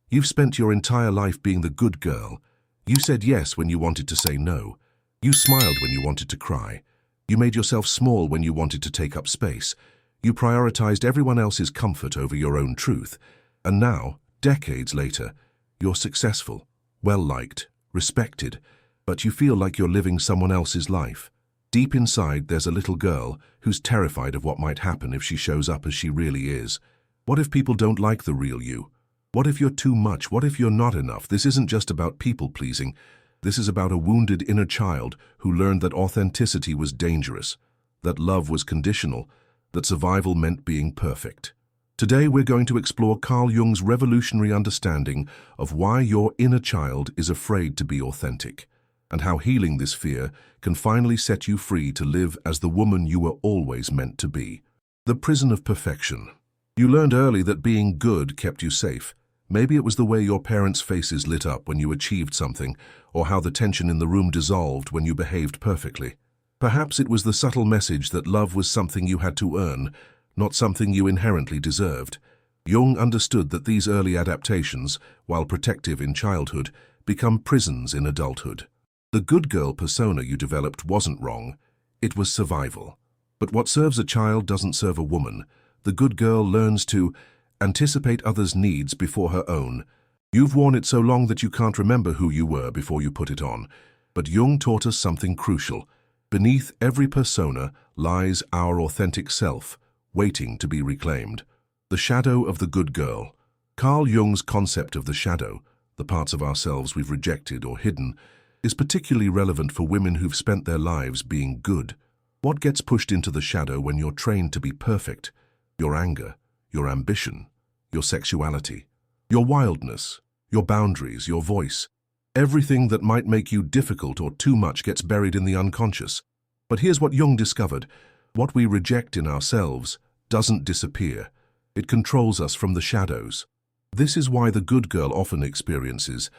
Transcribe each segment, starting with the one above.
You've spent your entire life being the good girl. You said yes when you wanted to say no. You smiled when you wanted to cry. You made yourself small when you wanted to take up space. You prioritized everyone else's comfort over your own truth. And now, decades later, you're successful, well-liked, respected, but you feel like you're living someone else's life. Deep inside, there's a little girl who's terrified of what might happen if she shows up as she really is. What if people don't like the real you? What if you're too much? What if you're not enough? This isn't just about people-pleasing. This is about a wounded inner child who learned that authenticity was dangerous, that love was conditional, that survival meant being perfect. Today we're going to explore Carl Jung's revolutionary understanding of why your inner child is afraid to be authentic, and how healing this fear can finally set you free to live as the woman you were always meant to be. The prison of perfection. You learned early that being good kept you safe. Maybe it was the way your parents' faces lit up when you achieved something, or how the tension in the room dissolved when you behaved perfectly. Perhaps it was the subtle message that love was something you had to earn, not something you inherently deserved. Jung understood that these early adaptations, while protective in childhood, become prisons in adulthood. The good girl persona you developed wasn't wrong. It was survival. But what serves a child doesn't serve a woman. The good girl learns to anticipate others' needs before her own. You've worn it so long that you can't remember who you were before you put it on. But Jung taught us something crucial. Beneath every persona lies our authentic self, waiting to be reclaimed. The shadow of the good girl. Carl Jung's concept of the shadow, the parts of ourselves we've rejected or hidden, is particularly relevant for women who've spent their lives being good. What gets pushed into the shadow when you're trained to be perfect? Your anger, your ambition, your sexuality, your wildness, your boundaries, your voice. Everything that might make you difficult or too much gets buried in the unconscious. But here's what Jung discovered. What we reject in ourselves doesn't disappear. It controls us from the shadows. This is why the good girl often experiences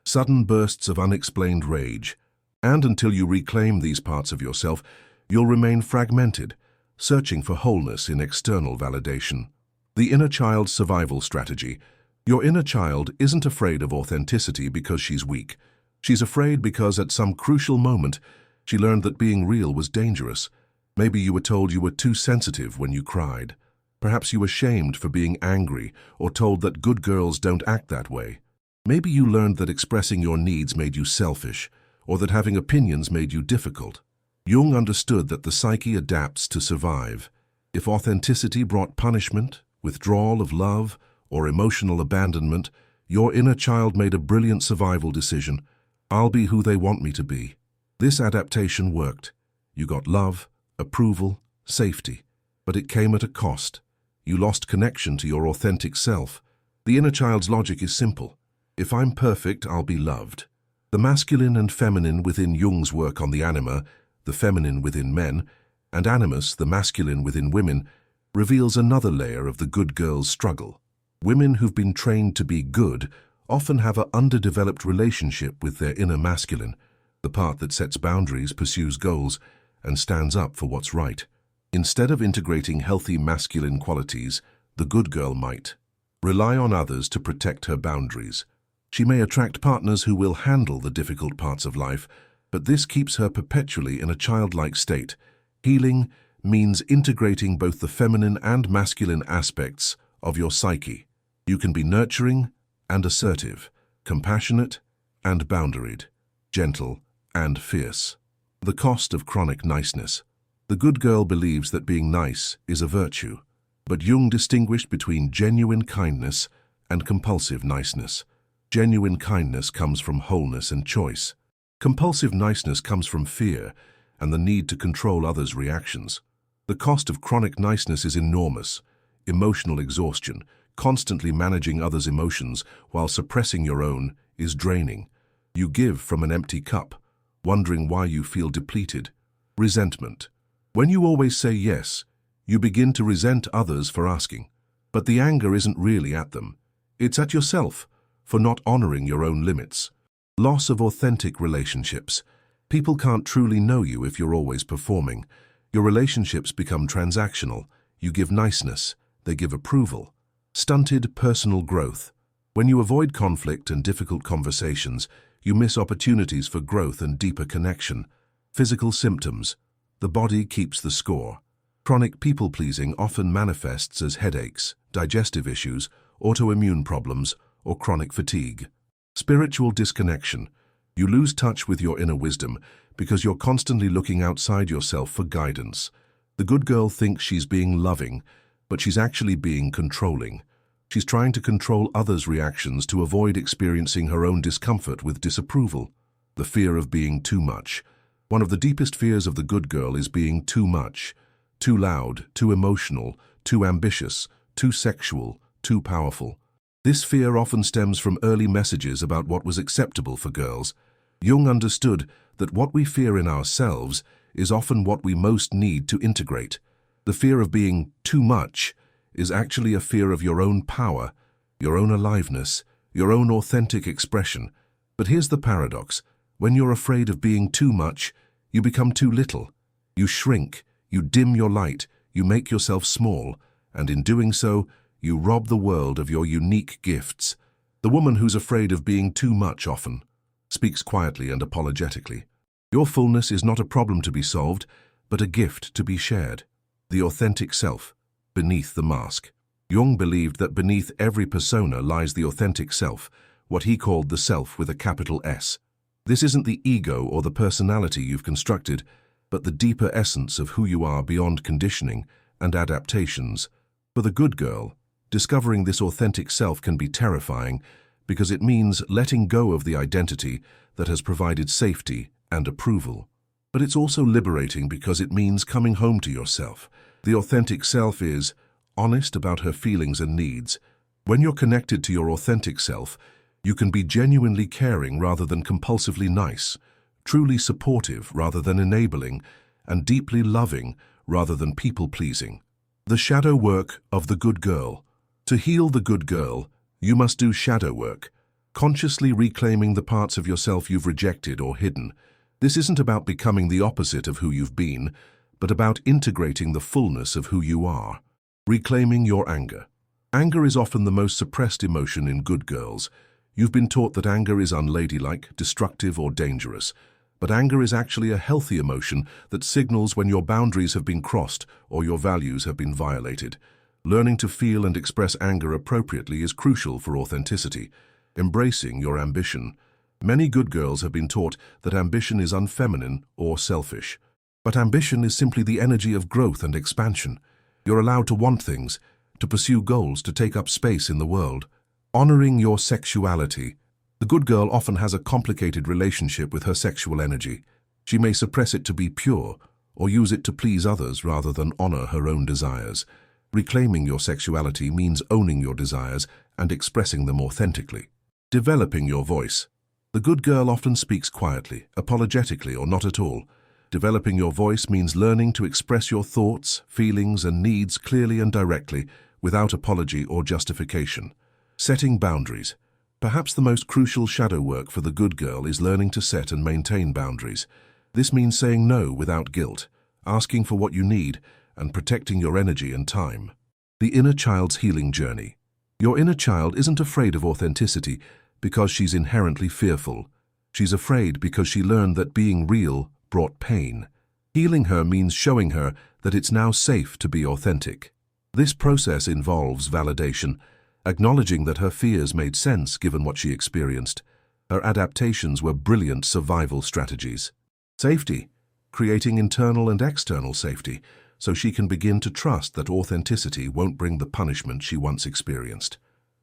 sudden bursts of unexplained rage. And until you reclaim these parts of yourself, you'll remain fragmented, searching for wholeness in external validation. The inner child's survival strategy. Your inner child isn't afraid of authenticity because she's weak. She's afraid because at some crucial moment, she learned that being real was dangerous. Maybe you were told you were too sensitive when you cried. Perhaps you were shamed for being angry or told that good girls don't act that way. Maybe you learned that expressing your needs made you selfish, or that having opinions made you difficult. Jung understood that the psyche adapts to survive. If authenticity brought punishment, withdrawal of love, or emotional abandonment, your inner child made a brilliant survival decision. I'll be who they want me to be. This adaptation worked. You got love, approval, safety. But it came at a cost. You lost connection to your authentic self. The inner child's logic is simple. If I'm perfect, I'll be loved. The masculine and feminine within Jung's work on the anima, the feminine within men, and animus, the masculine within women, reveals another layer of the good girl's struggle. Women who've been trained to be good often have an underdeveloped relationship with their inner masculine, the part that sets boundaries, pursues goals, and stands up for what's right. Instead of integrating healthy masculine qualities, the good girl might rely on others to protect her boundaries. She may attract partners who will handle the difficult parts of life, but this keeps her perpetually in a childlike state. Healing means integrating both the feminine and masculine aspects of your psyche. You can be nurturing and assertive, compassionate and boundaried, gentle and fierce. The cost of chronic niceness. The good girl believes that being nice is a virtue, but Jung distinguished between genuine kindness and compulsive niceness. Genuine kindness comes from wholeness and choice. Compulsive niceness comes from fear and the need to control others' reactions. The cost of chronic niceness is enormous. Emotional exhaustion, constantly managing others' emotions while suppressing your own, is draining. You give from an empty cup, wondering why you feel depleted. Resentment. When you always say yes, you begin to resent others for asking. But the anger isn't really at them. It's at yourself for not honoring your own limits. Loss of authentic relationships. People can't truly know you if you're always performing. Your relationships become transactional. You give niceness, they give approval. Stunted personal growth. When you avoid conflict and difficult conversations, you miss opportunities for growth and deeper connection. Physical symptoms. The body keeps the score. Chronic people-pleasing often manifests as headaches, digestive issues, autoimmune problems, or chronic fatigue. Spiritual disconnection. You lose touch with your inner wisdom because you're constantly looking outside yourself for guidance. The good girl thinks she's being loving, but she's actually being controlling. She's trying to control others' reactions to avoid experiencing her own discomfort with disapproval. The fear of being too much. One of the deepest fears of the good girl is being too much. Too loud, too emotional, too ambitious, too sexual, too powerful. This fear often stems from early messages about what was acceptable for girls. Jung understood that what we fear in ourselves is often what we most need to integrate. The fear of being too much is actually a fear of your own power, your own aliveness, your own authentic expression. But here's the paradox. When you're afraid of being too much, you become too little. You shrink, you dim your light, you make yourself small, and in doing so, you rob the world of your unique gifts. The woman who's afraid of being too much often speaks quietly and apologetically. Your fullness is not a problem to be solved, but a gift to be shared. The authentic self, beneath the mask. Jung believed that beneath every persona lies the authentic self, what he called the self with a capital S. This isn't the ego or the personality you've constructed, but the deeper essence of who you are beyond conditioning and adaptations. For the good girl, discovering this authentic self can be terrifying because it means letting go of the identity that has provided safety and approval. But it's also liberating because it means coming home to yourself. The authentic self is honest about her feelings and needs. When you're connected to your authentic self, you can be genuinely caring rather than compulsively nice, truly supportive rather than enabling, and deeply loving rather than people-pleasing. The shadow work of the good girl. To heal the good girl, you must do shadow work, consciously reclaiming the parts of yourself you've rejected or hidden. This isn't about becoming the opposite of who you've been, but about integrating the fullness of who you are. Reclaiming your anger. Anger is often the most suppressed emotion in good girls. You've been taught that anger is unladylike, destructive, or dangerous. But anger is actually a healthy emotion that signals when your boundaries have been crossed or your values have been violated. Learning to feel and express anger appropriately is crucial for authenticity. Embracing your ambition. Many good girls have been taught that ambition is unfeminine or selfish. But ambition is simply the energy of growth and expansion. You're allowed to want things, to pursue goals, to take up space in the world. Honoring your sexuality. The good girl often has a complicated relationship with her sexual energy. She may suppress it to be pure, or use it to please others rather than honor her own desires. Reclaiming your sexuality means owning your desires and expressing them authentically. Developing your voice. The good girl often speaks quietly, apologetically, or not at all. Developing your voice means learning to express your thoughts, feelings, and needs clearly and directly, without apology or justification. Setting boundaries. Perhaps the most crucial shadow work for the good girl is learning to set and maintain boundaries. This means saying no without guilt, asking for what you need, and protecting your energy and time. The inner child's healing journey. Your inner child isn't afraid of authenticity because she's inherently fearful. She's afraid because she learned that being real brought pain. Healing her means showing her that it's now safe to be authentic. This process involves validation, acknowledging that her fears made sense given what she experienced. Her adaptations were brilliant survival strategies. Safety, creating internal and external safety, so she can begin to trust that authenticity won't bring the punishment she once experienced.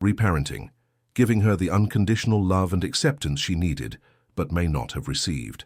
Reparenting, giving her the unconditional love and acceptance she needed, but may not have received.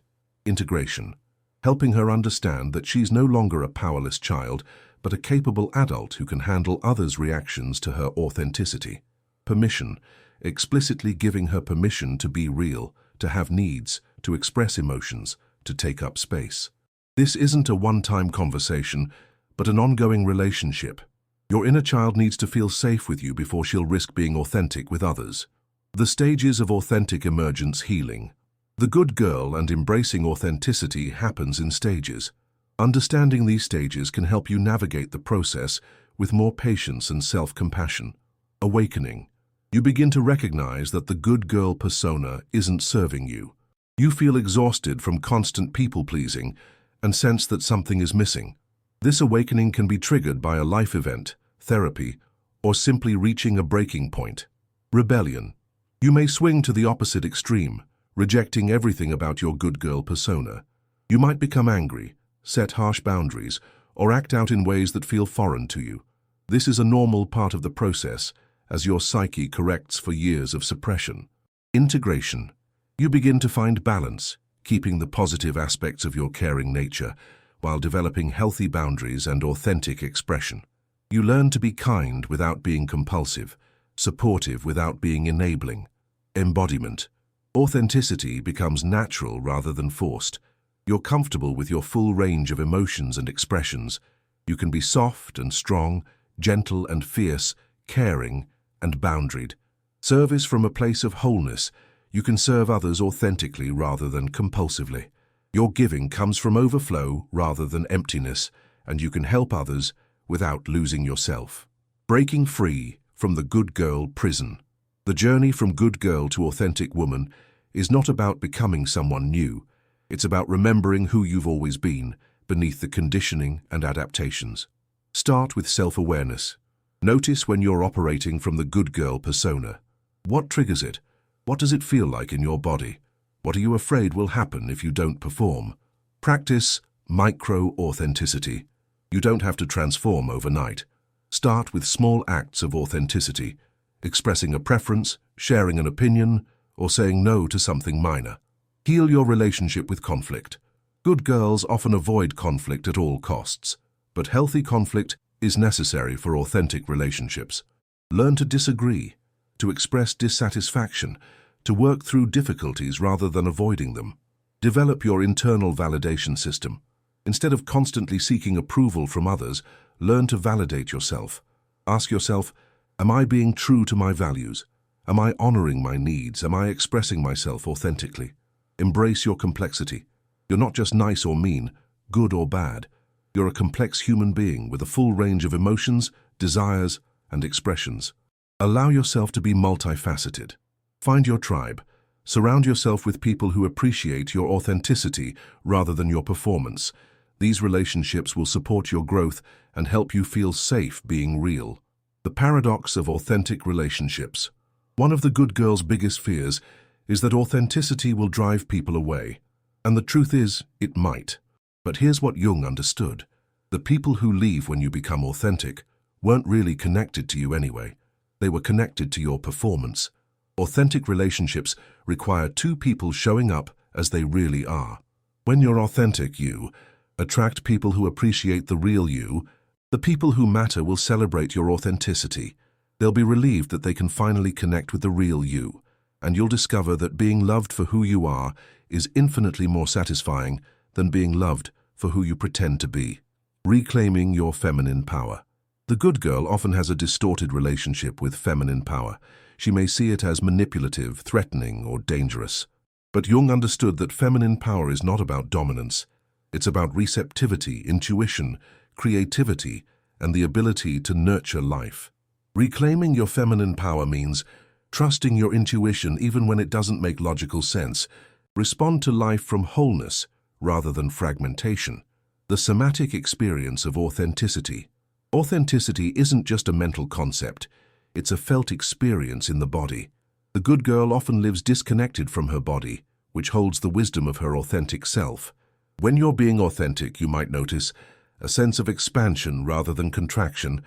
Integration, helping her understand that she's no longer a powerless child, but a capable adult who can handle others' reactions to her authenticity. Permission, explicitly giving her permission to be real, to have needs, to express emotions, to take up space. This isn't a one-time conversation, but an ongoing relationship. Your inner child needs to feel safe with you before she'll risk being authentic with others. The stages of authentic emergence healing. The good girl and embracing authenticity happens in stages. Understanding these stages can help you navigate the process with more patience and self-compassion. Awakening. You begin to recognize that the good girl persona isn't serving you. You feel exhausted from constant people-pleasing and sense that something is missing. This awakening can be triggered by a life event, therapy, or simply reaching a breaking point. Rebellion. You may swing to the opposite extreme, rejecting everything about your good girl persona. You might become angry, set harsh boundaries, or act out in ways that feel foreign to you. This is a normal part of the process, as your psyche corrects for years of suppression. Integration. You begin to find balance, keeping the positive aspects of your caring nature, while developing healthy boundaries and authentic expression. You learn to be kind without being compulsive, supportive without being enabling. Embodiment. Authenticity becomes natural rather than forced. You're comfortable with your full range of emotions and expressions. You can be soft and strong, gentle and fierce, caring and boundaried. Service from a place of wholeness. You can serve others authentically rather than compulsively. Your giving comes from overflow rather than emptiness, and you can help others without losing yourself. Breaking free from the good girl prison. The journey from good girl to authentic woman is not about becoming someone new. It's about remembering who you've always been, beneath the conditioning and adaptations. Start with self-awareness. Notice when you're operating from the good girl persona. What triggers it? What does it feel like in your body? What are you afraid will happen if you don't perform? Practice micro-authenticity. You don't have to transform overnight. Start with small acts of authenticity, expressing a preference, sharing an opinion, or saying no to something minor. Heal your relationship with conflict. Good girls often avoid conflict at all costs, but healthy conflict is necessary for authentic relationships. Learn to disagree, to express dissatisfaction, to work through difficulties rather than avoiding them. Develop your internal validation system. Instead of constantly seeking approval from others, learn to validate yourself. Ask yourself, am I being true to my values? Am I honoring my needs? Am I expressing myself authentically? Embrace your complexity. You're not just nice or mean, good or bad. You're a complex human being with a full range of emotions, desires, and expressions. Allow yourself to be multifaceted. Find your tribe. Surround yourself with people who appreciate your authenticity rather than your performance. These relationships will support your growth and help you feel safe being real. The paradox of authentic relationships. One of the good girl's biggest fears is that authenticity will drive people away. And the truth is, it might. But here's what Jung understood. The people who leave when you become authentic weren't really connected to you anyway. They were connected to your performance. Authentic relationships require two people showing up as they really are. When you're authentic, you attract people who appreciate the real you. The people who matter will celebrate your authenticity. They'll be relieved that they can finally connect with the real you, and you'll discover that being loved for who you are is infinitely more satisfying than being loved for who you pretend to be. Reclaiming your feminine power. The good girl often has a distorted relationship with feminine power. She may see it as manipulative, threatening, or dangerous. But Jung understood that feminine power is not about dominance. It's about receptivity, intuition, creativity, and the ability to nurture life. Reclaiming your feminine power means trusting your intuition even when it doesn't make logical sense. Respond to life from wholeness rather than fragmentation. The somatic experience of authenticity. Authenticity isn't just a mental concept. It's a felt experience in the body. The good girl often lives disconnected from her body, which holds the wisdom of her authentic self. When you're being authentic, you might notice a sense of expansion rather than contraction.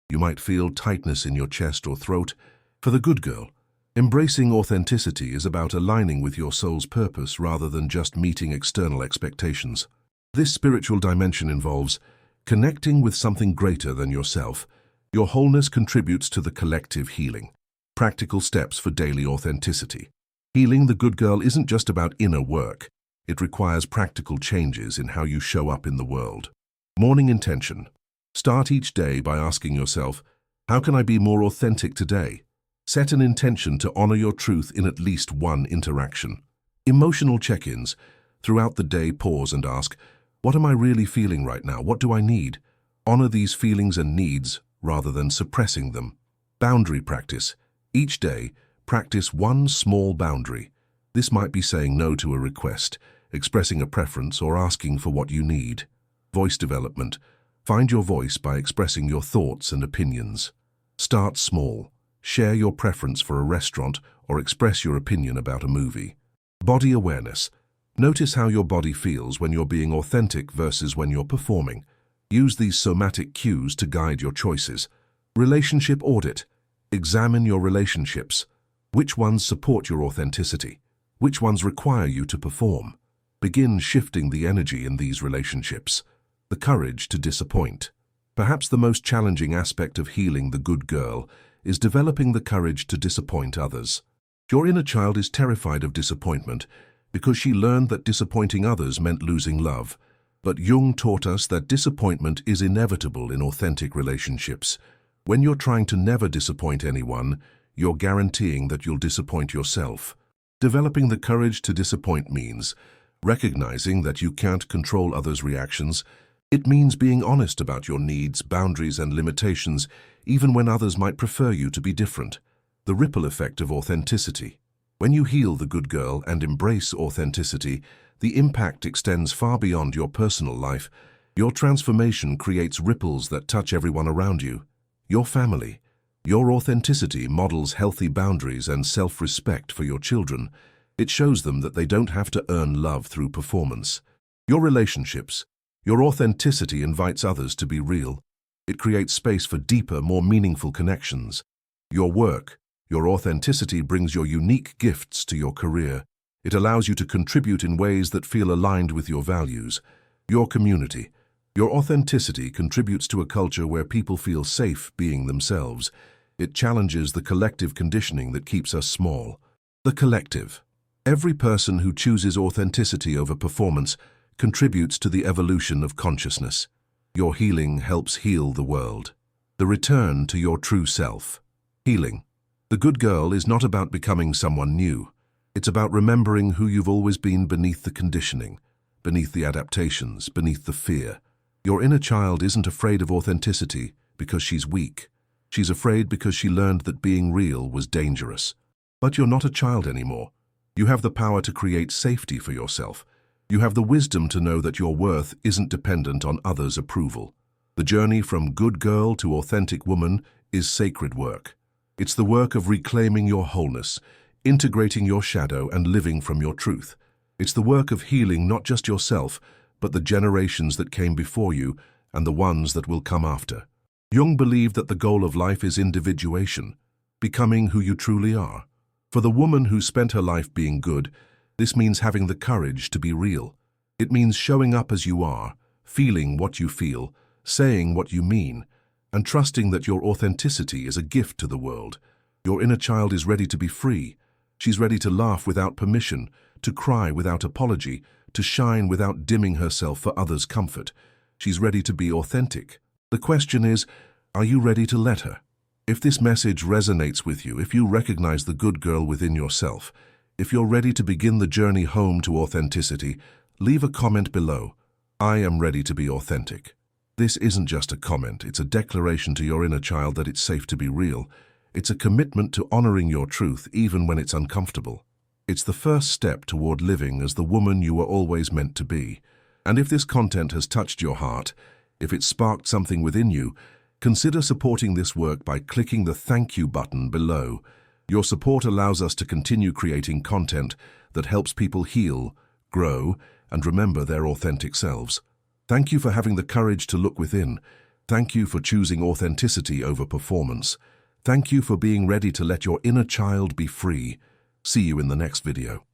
You might feel tightness in your chest or throat. For the good girl, embracing authenticity is about aligning with your soul's purpose rather than just meeting external expectations. This spiritual dimension involves connecting with something greater than yourself. Your wholeness contributes to the collective healing. Practical steps for daily authenticity. Healing the good girl isn't just about inner work. It requires practical changes in how you show up in the world. Morning intention. Start each day by asking yourself, how can I be more authentic today? Set an intention to honor your truth in at least one interaction. Emotional check-ins. Throughout the day, pause and ask, what am I really feeling right now? What do I need? Honor these feelings and needs rather than suppressing them. Boundary practice. Each day, practice one small boundary. This might be saying no to a request, expressing a preference, or asking for what you need. Voice development. Find your voice by expressing your thoughts and opinions. Start small. Share your preference for a restaurant or express your opinion about a movie. Body awareness. Notice how your body feels when you're being authentic versus when you're performing. Use these somatic cues to guide your choices. Relationship audit. Examine your relationships. Which ones support your authenticity? Which ones require you to perform? Begin shifting the energy in these relationships. The courage to disappoint. Perhaps the most challenging aspect of healing the good girl is developing the courage to disappoint others. Your inner child is terrified of disappointment because she learned that disappointing others meant losing love. But Jung taught us that disappointment is inevitable in authentic relationships. When you're trying to never disappoint anyone, you're guaranteeing that you'll disappoint yourself. Developing the courage to disappoint means recognizing that you can't control others' reactions. It means being honest about your needs, boundaries, and limitations, even when others might prefer you to be different. The ripple effect of authenticity. When you heal the good girl and embrace authenticity, the impact extends far beyond your personal life. Your transformation creates ripples that touch everyone around you. Your family. Your authenticity models healthy boundaries and self-respect for your children. It shows them that they don't have to earn love through performance. Your relationships. Your authenticity invites others to be real. It creates space for deeper, more meaningful connections. Your work. Your authenticity brings your unique gifts to your career. It allows you to contribute in ways that feel aligned with your values. Your community. Your authenticity contributes to a culture where people feel safe being themselves. It challenges the collective conditioning that keeps us small. The collective. Every person who chooses authenticity over performance contributes to the evolution of consciousness. Your healing helps heal the world. The return to your true self. Healing. The good girl is not about becoming someone new. It's about remembering who you've always been beneath the conditioning, beneath the adaptations, beneath the fear. Your inner child isn't afraid of authenticity because she's weak. She's afraid because she learned that being real was dangerous. But you're not a child anymore. You have the power to create safety for yourself. You have the wisdom to know that your worth isn't dependent on others' approval. The journey from good girl to authentic woman is sacred work. It's the work of reclaiming your wholeness, integrating your shadow, and living from your truth. It's the work of healing not just yourself, but the generations that came before you and the ones that will come after. Jung believed that the goal of life is individuation, becoming who you truly are. For the woman who spent her life being good, this means having the courage to be real. It means showing up as you are, feeling what you feel, saying what you mean, and trusting that your authenticity is a gift to the world. Your inner child is ready to be free. She's ready to laugh without permission, to cry without apology, to shine without dimming herself for others' comfort. She's ready to be authentic. The question is, are you ready to let her? If this message resonates with you, if you recognize the good girl within yourself, if you're ready to begin the journey home to authenticity, leave a comment below. I am ready to be authentic. This isn't just a comment, it's a declaration to your inner child that it's safe to be real. It's a commitment to honoring your truth even when it's uncomfortable. It's the first step toward living as the woman you were always meant to be. And if this content has touched your heart, if it sparked something within you, consider supporting this work by clicking the thank you button below. Your support allows us to continue creating content that helps people heal, grow, and remember their authentic selves. Thank you for having the courage to look within. Thank you for choosing authenticity over performance. Thank you for being ready to let your inner child be free. See you in the next video.